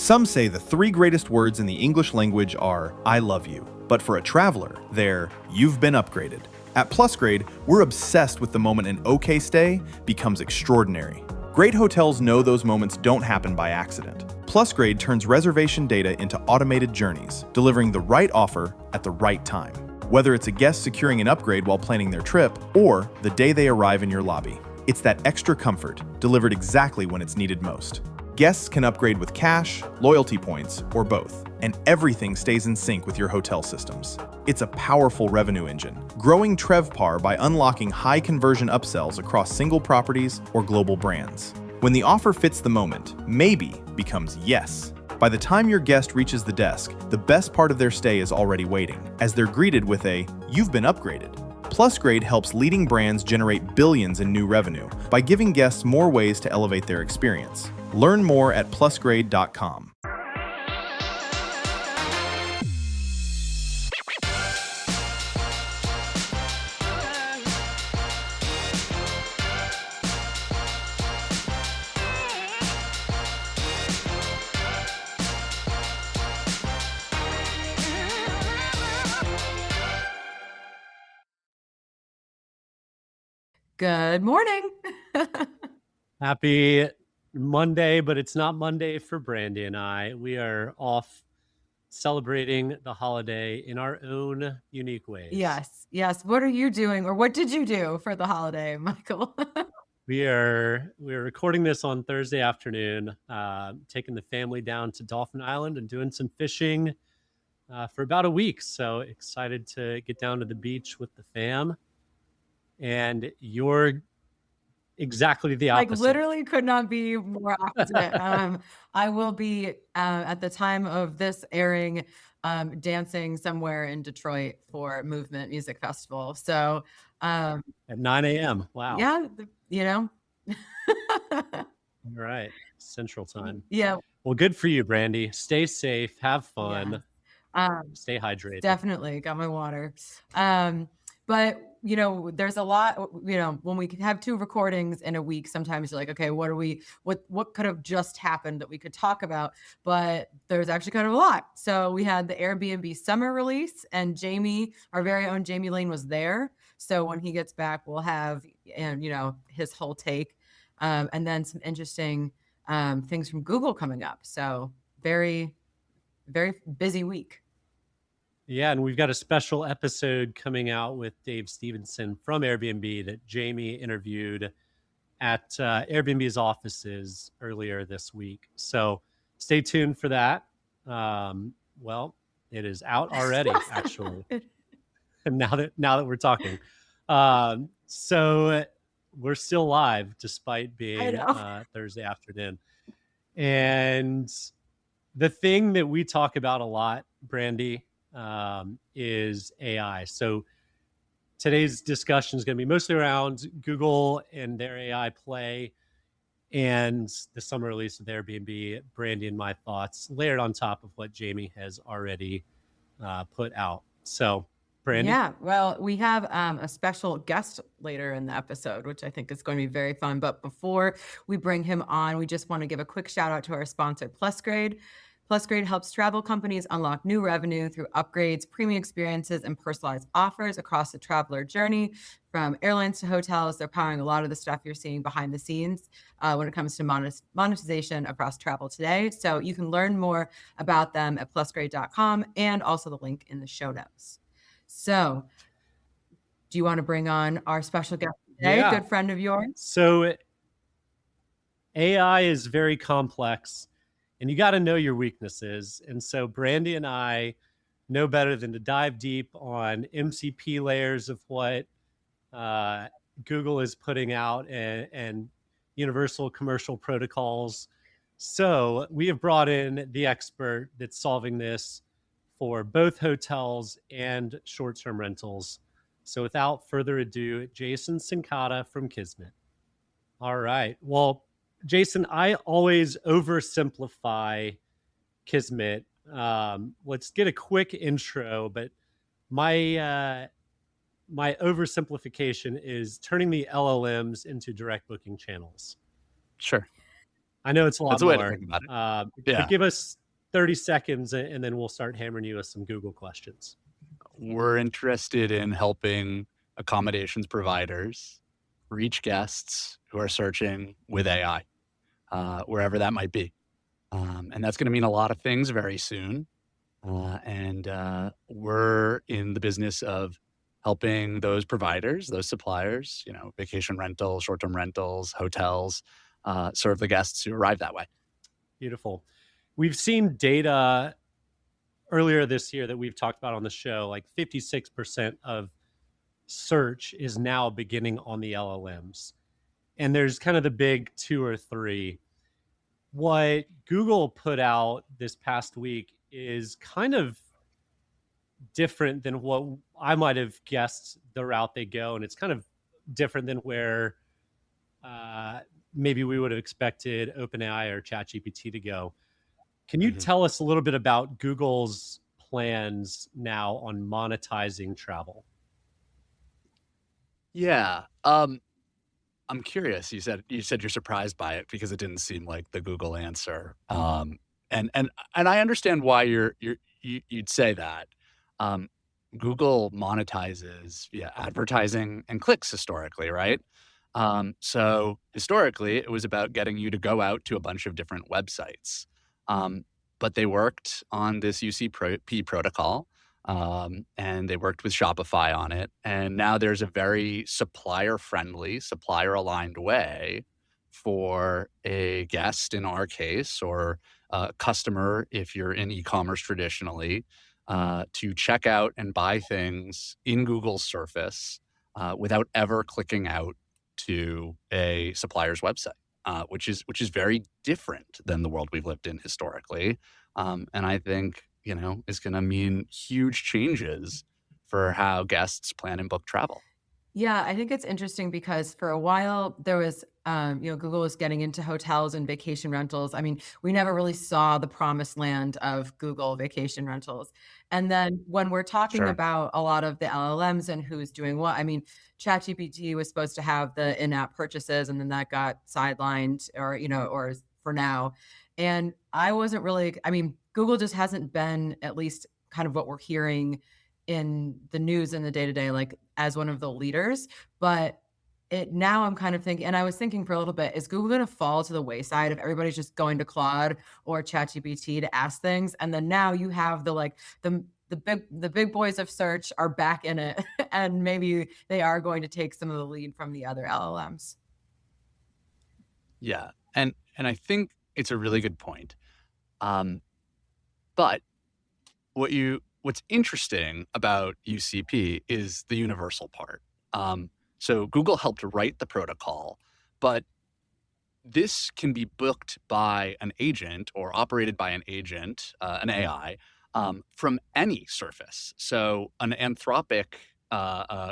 Some say the three greatest words in the English language are, I love you. But for a traveler, they're, you've been upgraded. At PlusGrade, we're obsessed with the moment an okay stay becomes extraordinary. Great hotels know those moments don't happen by accident. PlusGrade turns reservation data into automated journeys, delivering the right offer at the right time. Whether it's a guest securing an upgrade while planning their trip, or the day they arrive in your lobby, it's that extra comfort, delivered exactly when it's needed most. Guests can upgrade with cash, loyalty points, or both, and everything stays in sync with your hotel systems. It's a powerful revenue engine, growing TrevPAR by unlocking high-conversion upsells across single properties or global brands. When the offer fits the moment, maybe becomes yes. By the time your guest reaches the desk, the best part of their stay is already waiting, as they're greeted with a, you've been upgraded. PlusGrade helps leading brands generate billions in new revenue by giving guests more ways to elevate their experience. Learn more at plusgrade.com. Good morning. Happy Monday, but it's not Monday for Brandy and I. We are off celebrating the holiday in our own unique ways. Yes. What are you doing, or what did you do for the holiday, Michael? We're recording this on Thursday afternoon, taking the family down to Dolphin Island and doing some fishing for about a week. So excited to get down to the beach with the fam. And you're exactly the opposite. Like literally could not be more opposite. I will be at the time of this airing dancing somewhere in Detroit for Movement Music Festival. So at 9 a.m. Wow. Yeah, All right. Central time. Yeah. Well, good for you, Brandy. Stay safe. Have fun. Stay hydrated. Definitely got my water. But there's a lot, when we have two recordings in a week, sometimes you're like, okay, what could have just happened that we could talk about? But there's actually kind of a lot. So we had the Airbnb summer release, and Jamie, our very own Jamie Lane, was there. So when he gets back, we'll have, his whole take. And then some interesting things from Google coming up. So very, very busy week. Yeah, and we've got a special episode coming out with Dave Stevenson from Airbnb that Jamie interviewed at Airbnb's offices earlier this week. So stay tuned for that. Well, it is out already, actually. And now that we're talking. So we're still live despite being Thursday afternoon. And the thing that we talk about a lot, Brandy, is AI. So today's discussion is going to be mostly around Google and their AI play and the summer release of Airbnb, Brandy and my thoughts layered on top of what Jamie has already put out. So, Brandy? Yeah, well, we have a special guest later in the episode, which I think is going to be very fun. But before we bring him on, we just want to give a quick shout out to our sponsor, PlusGrade. PlusGrade helps travel companies unlock new revenue through upgrades, premium experiences, and personalized offers across the traveler journey. From airlines to hotels, they're powering a lot of the stuff you're seeing behind the scenes when it comes to monetization across travel today. So you can learn more about them at plusgrade.com, and also the link in the show notes. So do you want to bring on our special guest today, good friend of yours? So AI is very complex, and you got to know your weaknesses. And so Brandy and I know better than to dive deep on MCP layers of what Google is putting out and universal commercial protocols. So we have brought in the expert that's solving this for both hotels and short-term rentals. So without further ado, Jason Sincata from Kismet. All right. Well, Jason, I always oversimplify Kismet. Let's get a quick intro, but my oversimplification is turning the LLMs into direct booking channels. Sure. I know it's a lot That's a way to more, think about it. but Yeah. give us 30 seconds and then we'll start hammering you with some Google questions. We're interested in helping accommodations providers reach guests who are searching with AI, wherever that might be. And that's going to mean a lot of things very soon. And we're in the business of helping those providers, those suppliers, vacation rentals, short-term rentals, hotels, serve the guests who arrive that way. Beautiful. We've seen data earlier this year that we've talked about on the show, like 56% of search is now beginning on the LLMs. And there's kind of the big two or three. What Google put out this past week is kind of different than what I might have guessed the route they go. And it's kind of different than where maybe we would have expected OpenAI or ChatGPT to go. Can you tell us a little bit about Google's plans now on monetizing travel? Yeah. I'm curious. You said you're surprised by it because it didn't seem like the Google answer. And I understand why you'd say that. Um, Google monetizes via advertising and clicks historically, right? So historically, it was about getting you to go out to a bunch of different websites. Um, but they worked on this UCP protocol, and they worked with Shopify on it. And now there's a very supplier-friendly, supplier-aligned way for a guest, in our case, or a customer, if you're in e-commerce traditionally, to check out and buy things in Google's surface without ever clicking out to a supplier's website, which is very different than the world we've lived in historically. And I think, is going to mean huge changes for how guests plan and book travel. Yeah, I think it's interesting because for a while there was, Google was getting into hotels and vacation rentals. I mean, we never really saw the promised land of Google vacation rentals. And then when we're talking Sure. about a lot of the LLMs and who's doing what, I mean, ChatGPT was supposed to have the in-app purchases and then that got sidelined or for now. And I wasn't really, I mean, Google just hasn't been, at least kind of what we're hearing in the news in the day to day, like as one of the leaders. But now I'm kind of thinking, and I was thinking for a little bit, is Google going to fall to the wayside if everybody's just going to Claude or ChatGPT to ask things? And then now you have the big boys of search are back in it, and maybe they are going to take some of the lead from the other LLMs. Yeah. And I think it's a really good point. But what's interesting about UCP is the universal part. So Google helped write the protocol, but this can be booked by an agent or operated by an agent, an AI, from any surface. So an Anthropic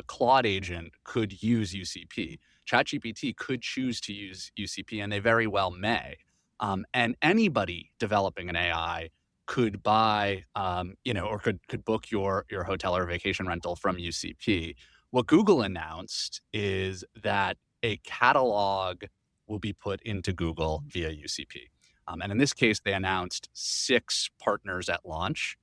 Claude agent could use UCP. ChatGPT could choose to use UCP, and they very well may. And anybody developing an AI could buy, or could book your hotel or vacation rental from UCP. What Google announced is that a catalog will be put into Google via UCP. And in this case, they announced 6 partners at launch.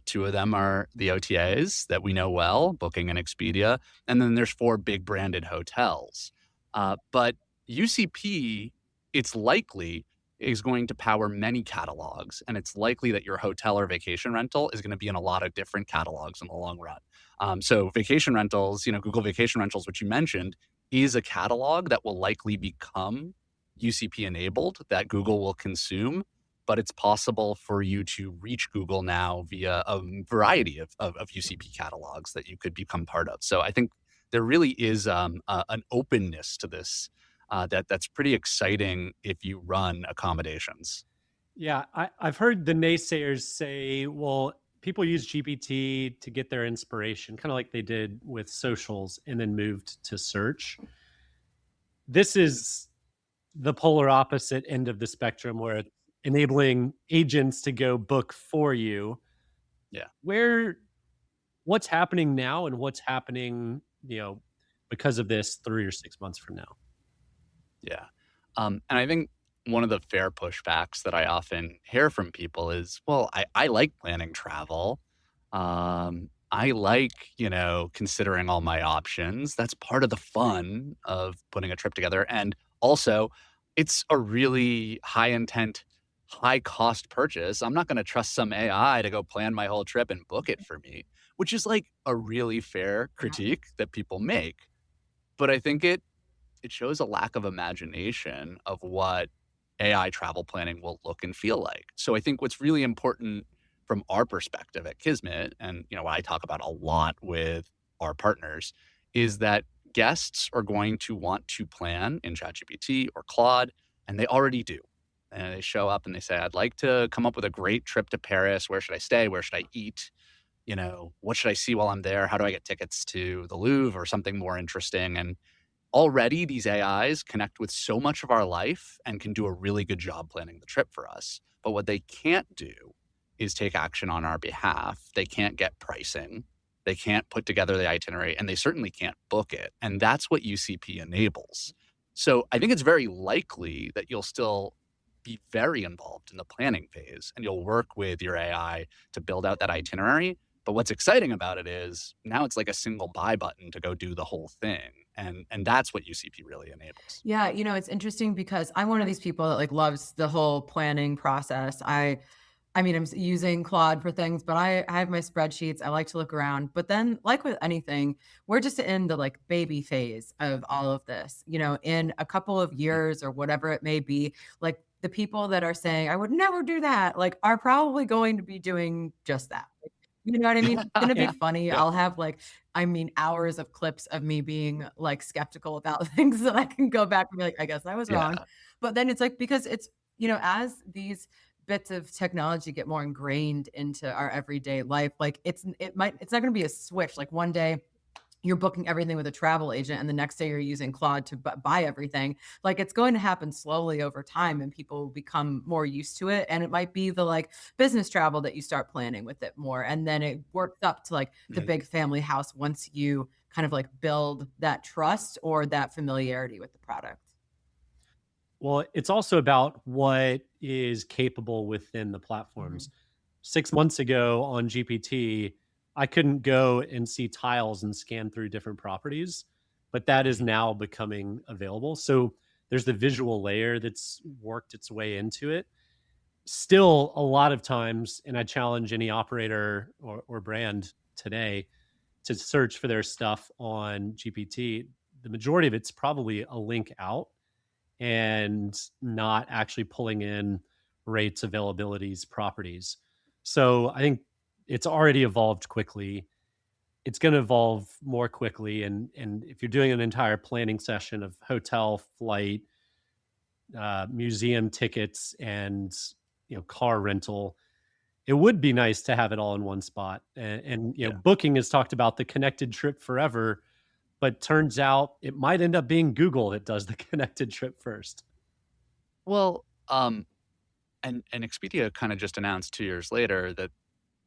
2 of them are the OTAs that we know well, Booking and Expedia. And then there's 4 big branded hotels. But UCP, it's likely, is going to power many catalogs. And it's likely that your hotel or vacation rental is going to be in a lot of different catalogs in the long run. So vacation rentals, Google Vacation Rentals, which you mentioned, is a catalog that will likely become UCP enabled that Google will consume. But it's possible for you to reach Google now via a variety of UCP catalogs that you could become part of. So I think there really is an openness to this that's pretty exciting if you run accommodations. Yeah, I've heard the naysayers say, well, people use GPT to get their inspiration, kind of like they did with socials and then moved to search. This is the polar opposite end of the spectrum where it's enabling agents to go book for you. Yeah. What's happening now and what's happening, because of this 3 or 6 months from now? Yeah. And I think one of the fair pushbacks that I often hear from people is, well, I like planning travel. I like, considering all my options. That's part of the fun of putting a trip together. And also, it's a really high intent, high cost purchase. I'm not going to trust some AI to go plan my whole trip and book it for me, which is like a really fair critique that people make. But I think it shows a lack of imagination of what AI travel planning will look and feel like. So I think what's really important from our perspective at Kismet, and what I talk about a lot with our partners, is that guests are going to want to plan in ChatGPT or Claude, and they already do. And they show up and they say, I'd like to come up with a great trip to Paris. Where should I stay? Where should I eat? What should I see while I'm there? How do I get tickets to the Louvre or something more interesting? And already these AIs connect with so much of our life and can do a really good job planning the trip for us. But what they can't do is take action on our behalf. They can't get pricing. They can't put together the itinerary, and they certainly can't book it. And that's what UCP enables. So I think it's very likely that you'll still be very involved in the planning phase and you'll work with your AI to build out that itinerary. But what's exciting about it is now it's like a single buy button to go do the whole thing. And that's what UCP really enables. Yeah, it's interesting because I'm one of these people that like loves the whole planning process. I mean, using Claude for things, but I have my spreadsheets. I like to look around. But then, like with anything, we're just in the like baby phase of all of this. In a couple of years or whatever it may be, like the people that are saying, I would never do that, like are probably going to be doing just that. You know what I mean? It's gonna be Yeah. funny. Yeah. I'll have like, hours of clips of me being like skeptical about things that I can go back and be like, I guess I was wrong. Yeah. But then it's like, because it's, as these bits of technology get more ingrained into our everyday life, like it's not gonna be a switch. Like one day you're booking everything with a travel agent and the next day you're using Claude to buy everything. Like it's going to happen slowly over time and people will become more used to it. And it might be the like business travel that you start planning with it more. And then it works up to like the Mhm. big family house once you kind of like build that trust or that familiarity with the product. Well, it's also about what is capable within the Mhm. platforms. 6 months ago on GPT, I couldn't go and see tiles and scan through different properties, but that is Mhm. now becoming available. So there's the visual layer that's worked its way into it. Still, a lot of times, and I challenge any operator or brand today to search for their stuff on GPT, the majority of it's probably a link out and not actually pulling in rates, availabilities, properties. So I think it's already evolved quickly. It's going to evolve more quickly, and if you're doing an entire planning session of hotel, flight, museum tickets, and car rental, it would be nice to have it all in one spot. And Yeah. Booking has talked about the connected trip forever, but turns out it might end up being Google that does the connected trip first. Well, and Expedia kind of just announced 2 years later that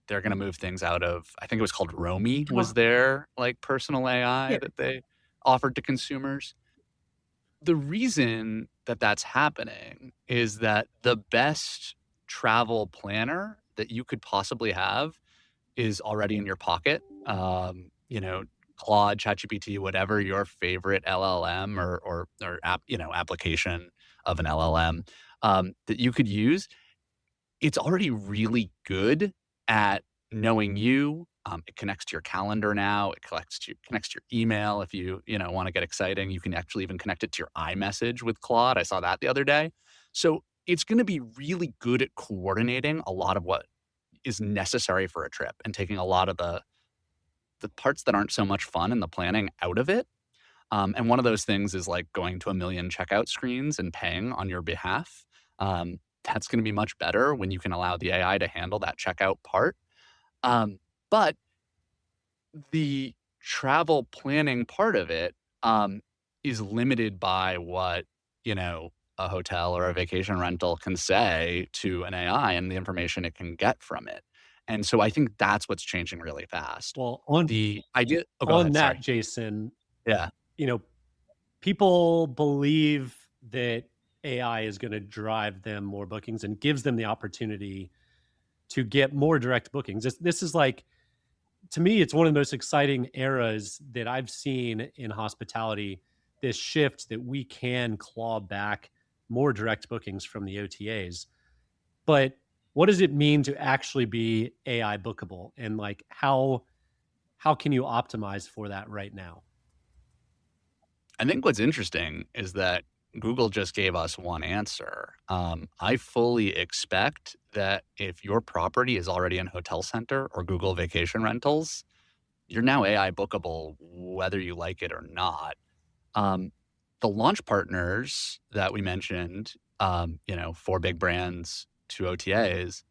they're going to move things out of, I think it was called Romy, was Oh, their like personal AI yeah. that they offered to consumers. The reason that that's happening is that the best travel planner that you could possibly have is already in your pocket. Claude, ChatGPT, whatever your favorite LLM or application of an LLM that you could use, it's already really good at knowing you. It connects to your calendar now. It connects to your email. If you want to get exciting, you can actually even connect it to your iMessage with Claude. I saw that the other day. So it's going to be really good at coordinating a lot of what is necessary for a trip and taking a lot of the parts that aren't so much fun in the planning out of it. And one of those things is like going to a million checkout screens and paying on your behalf. That's going to be much better when you can allow the AI to handle that checkout part. But the travel planning part of it is limited by what, a hotel or a vacation rental can say to an AI and the information it can get from it. And so I think that's what's changing really fast. Well, on The idea, oh, go on ahead. that, Sorry. Jason, Yeah. you know, people believe that AI is going to drive them more bookings and gives them the opportunity to get more direct bookings. This is like, to me, it's one of the most exciting eras that I've seen in hospitality. This shift that we can claw back more direct bookings from the OTAs. But what does it mean to actually be AI bookable, and like how can you optimize for that right now? I think what's interesting is that Google just gave us one answer. I fully expect that if your property is already in Hotel Center or Google Vacation Rentals, you're now AI bookable whether you like it or not. Um, the launch partners that we mentioned, 4 big brands, 2 OTAs,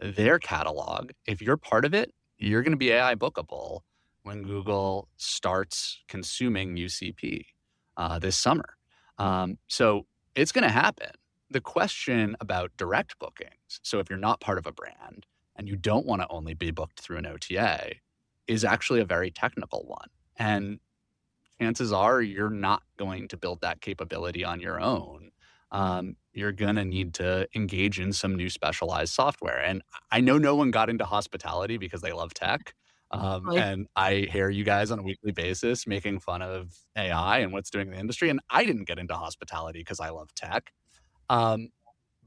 their catalog, if you're part of it, you're gonna be AI bookable when Google starts consuming UCP, this summer. So it's gonna happen. The question about direct bookings, so if you're not part of a brand and you don't wanna only be booked through an OTA, is actually a very technical one, and chances are you're not going to build that capability on your own. You're going to need to engage in some new specialized software. And I know no one got into hospitality because they love tech. Like, And I hear you guys on a weekly basis making fun of AI and what's doing in the industry. And I didn't get into hospitality because I love tech. Um,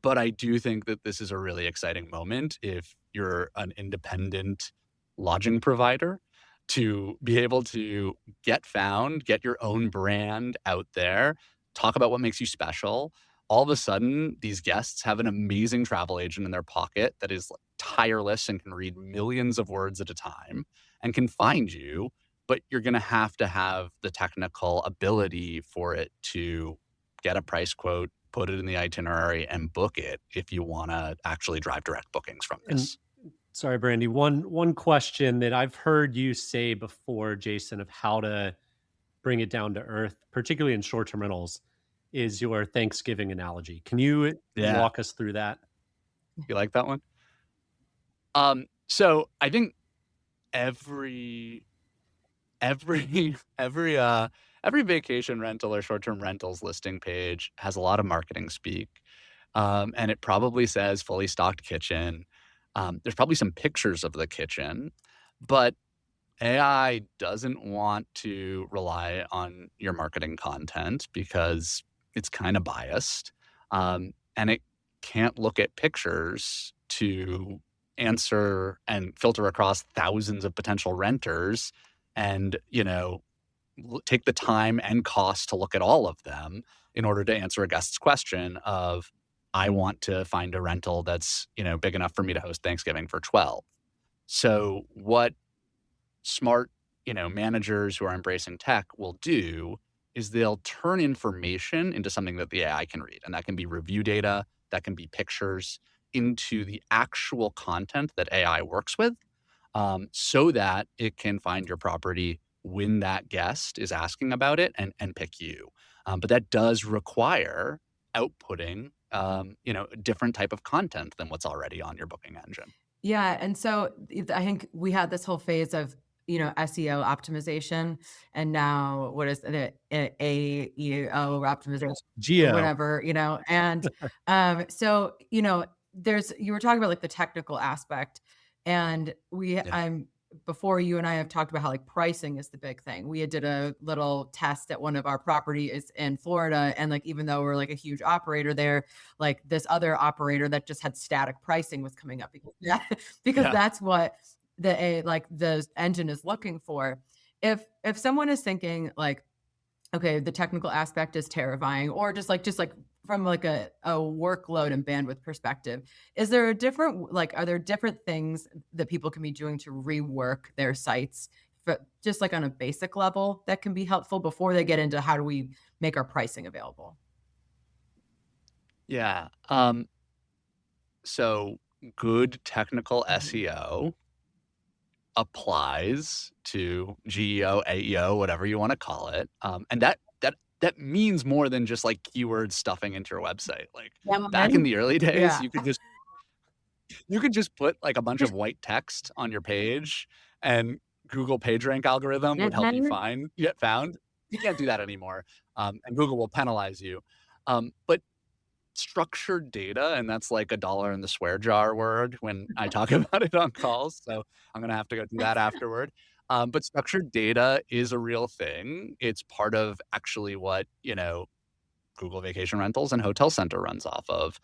but I do think that this is a really exciting moment if you're an independent lodging provider to be able to get found, get your own brand out there, talk about what makes you special. All of a sudden, these guests have an amazing travel agent in their pocket that is like tireless and can read millions of words at a time and can find you, but you're going to have the technical ability for it to get a price quote, put it in the itinerary, and book it if you want to actually drive direct bookings from And this. sorry, Brandy, one question that I've heard you say before, Jason, of how to bring it down to earth, particularly in short-term rentals, is your Thanksgiving analogy. Can you Yeah. walk us through that? You like that one? So I think every every every every vacation rental or short-term rentals listing page has a lot of marketing speak. And it probably says fully stocked kitchen. There's probably some pictures of the kitchen, but AI doesn't want to rely on your marketing content because it's kind of biased. And it can't look at pictures to answer and filter across thousands of potential renters and, take the time and cost to look at all of them in order to answer a guest's question of, I want to find a rental that's, big enough for me to host Thanksgiving for 12. So what smart, managers who are embracing tech will do is they'll turn information into something that the AI can read. And that can be review data, that can be pictures into the actual content that AI works with, so that it can find your property when that guest is asking about it and pick you. But that does require outputting, a different type of content than what's already on your booking engine. yeah, and so I think we had this whole phase of, SEO optimization, and now what is it? AEO optimization, Geo. whatever, and so there's you were talking about like the technical aspect, and Yeah. I'm before you and I have talked about how like pricing is the big thing. We had did a little test at one of our properties in Florida, and like even though we're like a huge operator there, like this other operator that just had static pricing was coming up because because Yeah. that's what the engine is looking for. If someone is thinking like, okay, the technical aspect is terrifying, or just like from like a workload and bandwidth perspective, is there a different like are there different things that people can be doing to rework their sites but just like on a basic level that can be helpful before they get into how do we make our pricing available? Yeah. So good technical Mhm. SEO applies to GEO, AEO, whatever you want to call it. And that means more than just like keyword stuffing into your website. Like Yeah, my back in man. the early days, Yeah. you could just put like a bunch of white text on your page and Google PageRank algorithm would help you Mhm. get found. You can't do that anymore. And Google will penalize you. But structured data, and that's like a dollar in the swear jar word when I talk about it on calls. So I'm gonna have to go do that afterward. But structured data is a real thing. It's part of actually what, Google Vacation Rentals and Hotel Center runs off of.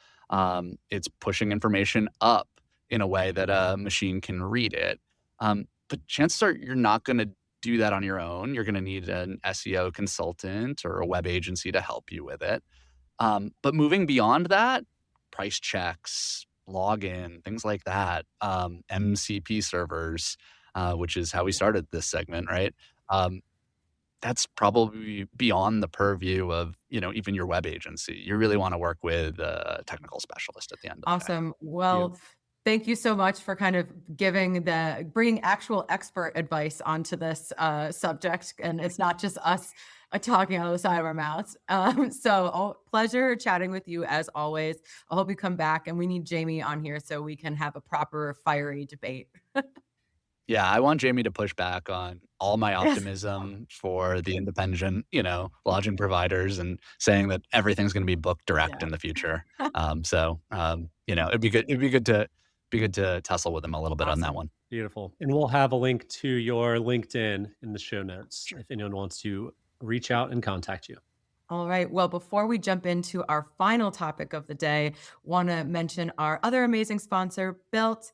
It's pushing information up in a way that a machine can read it. But chances are you're not going to do that on your own. You're going to need an SEO consultant or a web agency to help you with it. But moving beyond that, price checks, login, things like that, MCP servers, which is how we started this segment, right? That's probably beyond the purview of, even your web agency. You really want to work with a technical specialist at the end of the day. Awesome. Well, thank you so much for kind of bringing actual expert advice onto this subject. And it's not just us talking out of the side of our mouths. Pleasure chatting with you as always. I hope you come back, and we need Jamie on here so we can have a proper fiery debate. Yeah, I want Jamie to push back on all my optimism for the independent, lodging providers and saying that everything's going to be booked direct in the future. It'd be good to tussle with him a little bit on that one. Beautiful. And we'll have a link to your LinkedIn in the show notes if anyone wants to reach out and contact you. All right. Well, before we jump into our final topic of the day, want to mention our other amazing sponsor, Built.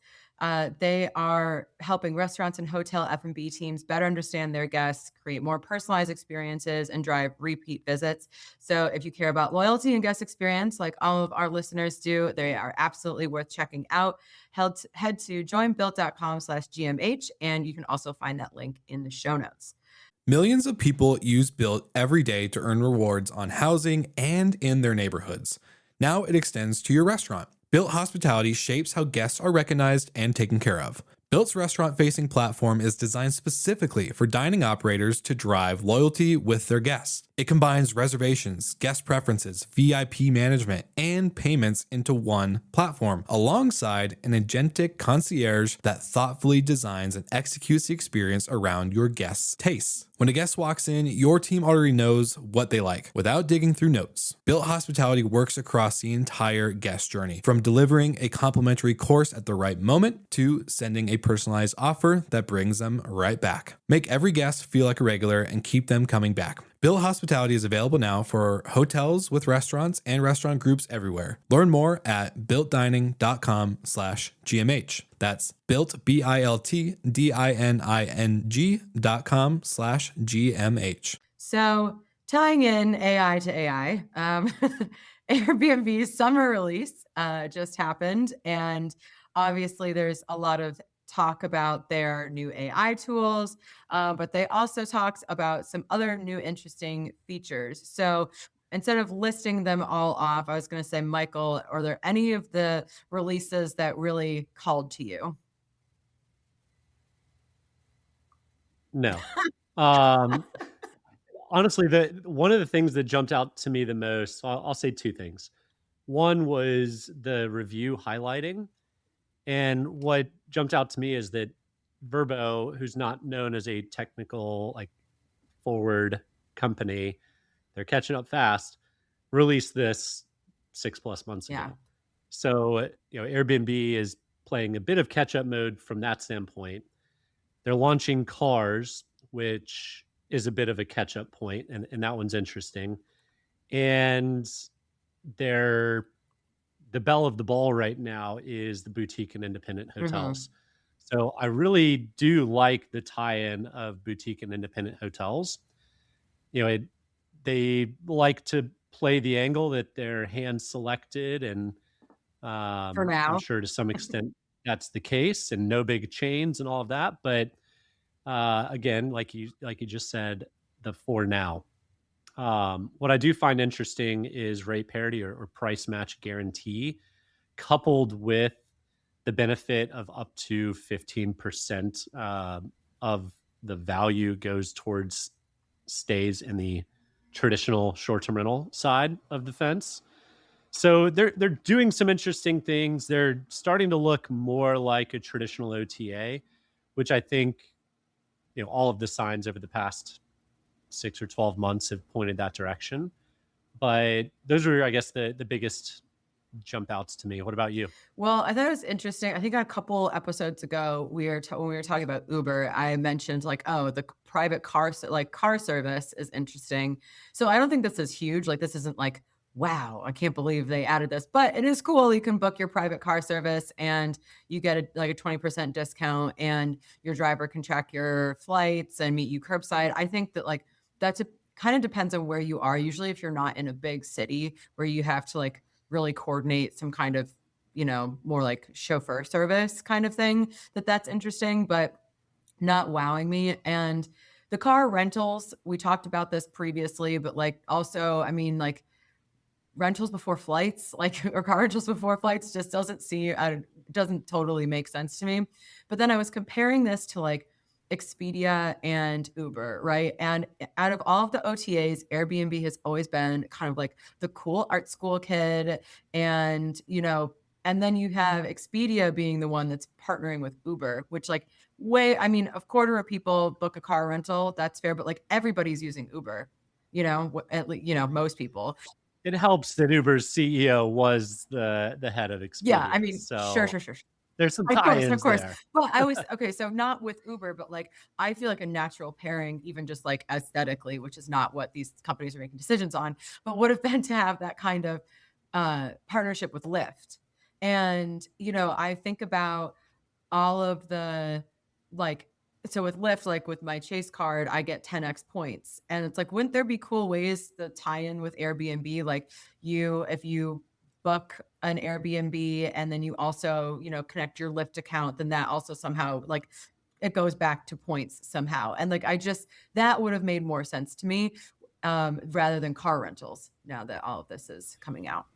They are helping restaurants and hotel F&B teams better understand their guests, create more personalized experiences, and drive repeat visits. So if you care about loyalty and guest experience, like all of our listeners do, they are absolutely worth checking out. Head to joinbuilt.com/GMH, and you can also find that link in the show notes. Millions of people use Built every day to earn rewards on housing and in their neighborhoods. Now it extends to your restaurant. Built Hospitality shapes how guests are recognized and taken care of. Built's restaurant-facing platform is designed specifically for dining operators to drive loyalty with their guests. It combines reservations, guest preferences, VIP management, and payments into one platform, alongside an agentic concierge that thoughtfully designs and executes the experience around your guests' tastes. When a guest walks in, your team already knows what they like without digging through notes. Built Hospitality works across the entire guest journey, from delivering a complimentary course at the right moment to sending a personalized offer that brings them right back. Make every guest feel like a regular and keep them coming back. Built Hospitality is available now for hotels with restaurants and restaurant groups everywhere. Learn more at builtdining.com/GMH. That's built, BILTDINING.com/GMH. So tying in AI to AI, Airbnb's summer release just happened. And obviously there's a lot of talk about their new AI tools, but they also talked about some other new interesting features. So instead of listing them all off, I was going to say, Michael, are there any of the releases that really called to you? No. Honestly, one of the things that jumped out to me the most, I'll say two things. One was the review highlighting. And what jumped out to me is that Vrbo, who's not known as a technical, forward company, they're catching up fast, released this 6+ months ago. Yeah. So, Airbnb is playing a bit of catch-up mode from that standpoint. They're launching cars, which is a bit of a catch-up point, and that one's interesting. And the belle of the ball right now is the boutique and independent hotels. So I really do like the tie-in of boutique and independent hotels. They like to play the angle that they're hand selected, and For now. I'm sure to some extent that's the case, and no big chains and all of that. But again, like you just said, the for now. What I do find interesting is rate parity or price match guarantee, coupled with the benefit of up to 15% of the value goes towards stays in the traditional short-term rental side of the fence. So they're doing some interesting things. They're starting to look more like a traditional OTA, which I think all of the signs over the past 6 or 12 months have pointed that direction. But those are, I guess, the biggest jump out to me. What about you? Well, I thought it was interesting. I think a couple episodes ago, when we were talking about Uber, I mentioned like, oh, the private car service is interesting. So I don't think this is huge. Like, this isn't like, wow, I can't believe they added this, but it is cool. You can book your private car service and you get like a 20% discount, and your driver can track your flights and meet you curbside. I think that like that's a kind of depends on where you are. Usually, if you're not in a big city where you have to like really coordinate some kind of, more like chauffeur service kind of thing, that's interesting, but not wowing me. And the car rentals, we talked about this previously, but like also, I mean, like rentals before flights, like or car rentals before flights just doesn't totally make sense to me. But then I was comparing this to like Expedia and Uber, right? And out of all of the OTAs, Airbnb has always been kind of like the cool art school kid. And, and then you have Expedia being the one that's partnering with Uber, which like a quarter of people book a car rental. That's fair. But like everybody's using Uber, at least, most people. It helps that Uber's CEO was the head of Expedia. Yeah, I mean, so sure. there's some Of tie-ins course. there. Well, okay, so not with Uber, but like I feel like a natural pairing, even just like aesthetically, which is not what these companies are making decisions on, but would have been to have that kind of partnership with Lyft. And, I think about all of the like, so with Lyft, like with my Chase card, I get 10x points. And it's like, wouldn't there be cool ways to tie in with Airbnb? Like if you book an Airbnb and then you also, connect your Lyft account, then that also somehow like it goes back to points somehow. And like, that would have made more sense to me rather than car rentals now that all of this is coming out.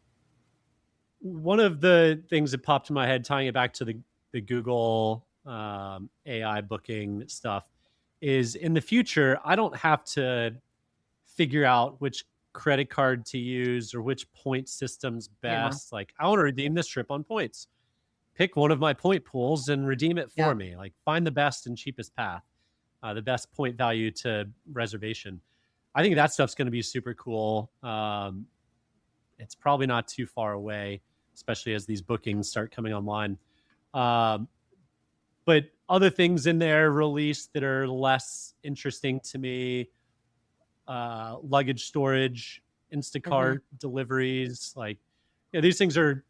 One of the things that popped in my head, tying it back to the Google AI booking stuff, is in the future, I don't have to figure out which credit card to use or which point system's best. Like, I want to redeem this trip on points. Pick one of my point pools and redeem it for me. Like, find the best and cheapest path, the best point value to reservation. I think that stuff's going to be super cool. It's probably not too far away, especially as these bookings start coming online. But other things in there released that are less interesting to me, luggage storage, Instacart deliveries. Like, these things are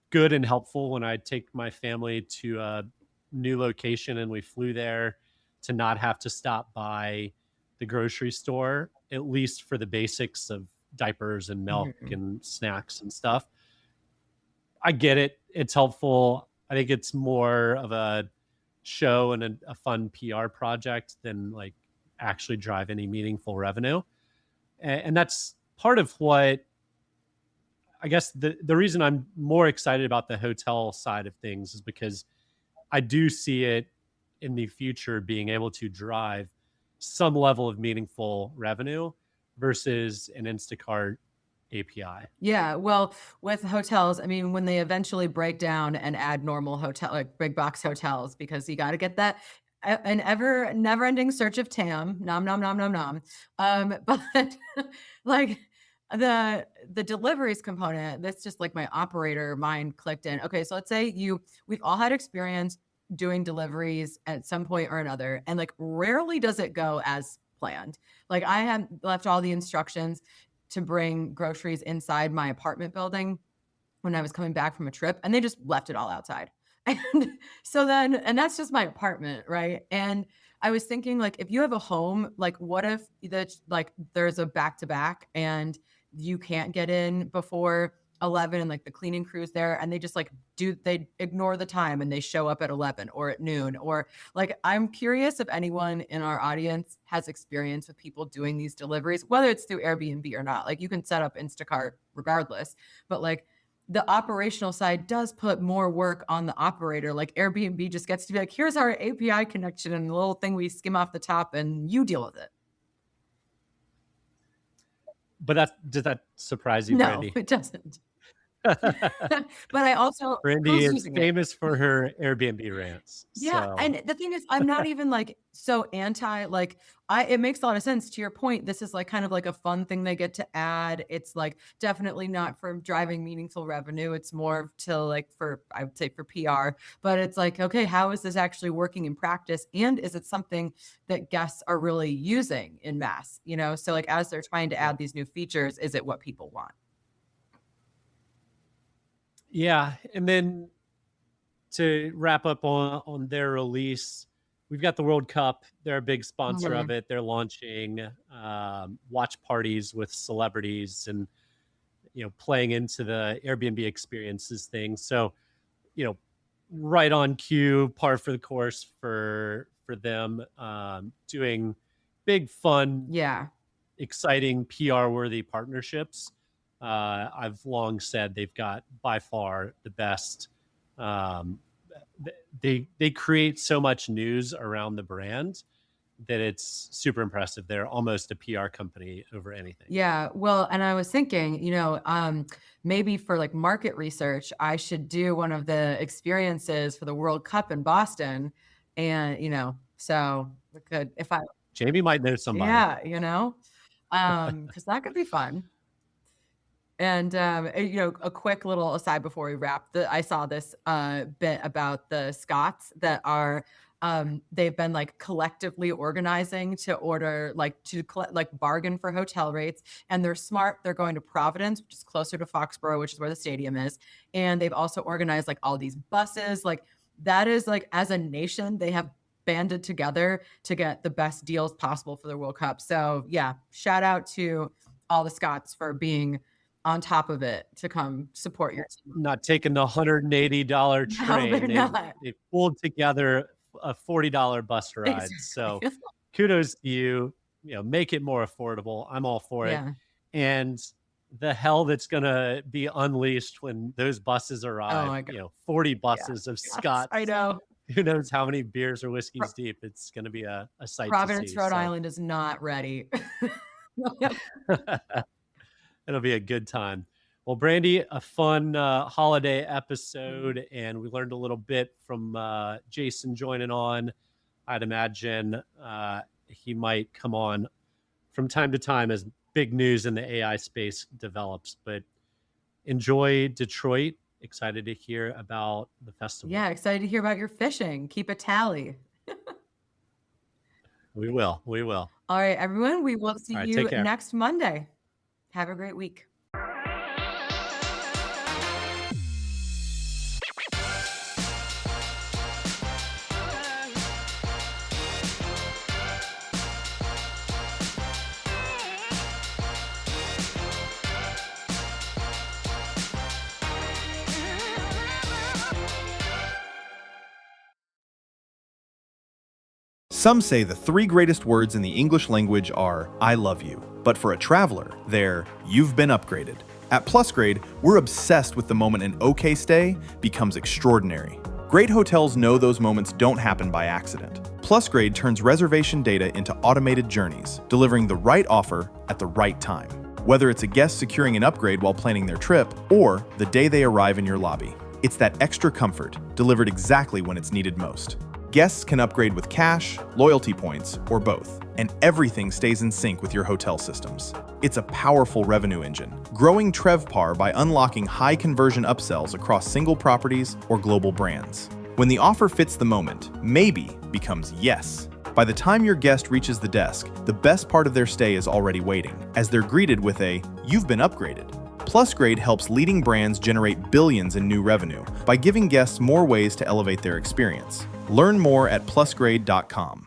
good and helpful when I take my family to a new location and we flew there, to not have to stop by the grocery store, at least for the basics of diapers and milk and snacks and stuff. I get it. It's helpful. I think it's more of a show and a fun PR project than like actually drive any meaningful revenue. And that's part of what, I guess the reason I'm more excited about the hotel side of things is because I do see it in the future being able to drive some level of meaningful revenue versus an Instacart API. Yeah, well, with hotels, I mean, when they eventually break down and add normal hotel, like big box hotels, because you got to get that an never-ending search of TAM, nom nom nom nom nom. But like the deliveries component, that's just like my operator mind clicked in. Okay, so let's say we've all had experience doing deliveries at some point or another, and like rarely does it go as planned. Like I had left all the instructions to bring groceries inside my apartment building when I was coming back from a trip, and they just left it all outside. And so then, and that's just my apartment, right? And I was thinking, like, if you have a home, like, what if there's a back-to-back and you can't get in before 11 and like the cleaning crew's there and they just like they ignore the time and they show up at 11 or at noon, or like, I'm curious if anyone in our audience has experience with people doing these deliveries, whether it's through Airbnb or not. Like, you can set up Instacart regardless, but like the operational side does put more work on the operator. Like Airbnb just gets to be like, here's our API connection and the little thing we skim off the top and you deal with it. But does that surprise you, No, Brandy? it doesn't. but I also Brandy who's is using it? famous for her Airbnb rants. Yeah, So and the thing is, I'm not even like so anti like it makes a lot of sense to your point. This is like kind of like a fun thing they get to add. It's like definitely not for driving meaningful revenue. It's more to like for I would say for PR, but it's like, okay, how is this actually working in practice? And is it something that guests are really using in mass? You know, so like as they're trying to add these new features, is it what people want? yeah, and then to wrap up on their release, we've got the World Cup. They're a big sponsor of Mhm. it. They're launching watch parties with celebrities and playing into the Airbnb experiences thing. So right on cue, par for the course for them, doing big, fun, Yeah. exciting, PR worthy partnerships. I've long said they've got by far the best. Um, they create so much news around the brand that it's super impressive. They're almost a PR company over anything. Yeah, well, and I was thinking, maybe for like market research, I should do one of the experiences for the World Cup in Boston. And, so we could, if I, Jamie might know somebody. yeah, because that could be fun. And a quick little aside before we wrap. I saw this bit about the Scots that are they've been like collectively organizing to order like to like bargain for hotel rates, and they're smart. They're going to Providence, which is closer to Foxborough, which is where the stadium is, and they've also organized like all these buses. Like that is like as a nation, they have banded together to get the best deals possible for the World Cup. So yeah, shout out to all the Scots for being on top of it to come support your team. Not taking the $180 No, they're train. not. They've pulled together a $40 bus ride. So Exactly. kudos to you. Make it more affordable. I'm all for it. Yeah. And the hell that's gonna be unleashed when those buses arrive. my God. 40 buses of Yes, Scots. I know. Who knows how many beers or whiskeys deep? It's gonna be a sight Providence, to see. Rhode So Island is not ready. it'll be a good time. Well, Brandy, a fun holiday episode, and we learned a little bit from Jason joining on. I'd imagine he might come on from time to time as big news in the AI space develops. But enjoy Detroit. Excited to hear about the festival. Yeah, excited to hear about your fishing. Keep a tally. We will. We will. All right, everyone. We will see All right, you take care. next Monday. Have a great week. Some say the three greatest words in the English language are, I love you. But for a traveler, they're, you've been upgraded. At PlusGrade, we're obsessed with the moment an okay stay becomes extraordinary. Great hotels know those moments don't happen by accident. PlusGrade turns reservation data into automated journeys, delivering the right offer at the right time. Whether it's a guest securing an upgrade while planning their trip, or the day they arrive in your lobby, it's that extra comfort, delivered exactly when it's needed most. Guests can upgrade with cash, loyalty points, or both, and everything stays in sync with your hotel systems. It's a powerful revenue engine, growing TrevPAR by unlocking high-conversion upsells across single properties or global brands. When the offer fits the moment, maybe becomes yes. By the time your guest reaches the desk, the best part of their stay is already waiting, as they're greeted with a, you've been upgraded. PlusGrade helps leading brands generate billions in new revenue by giving guests more ways to elevate their experience. Learn more at plusgrade.com.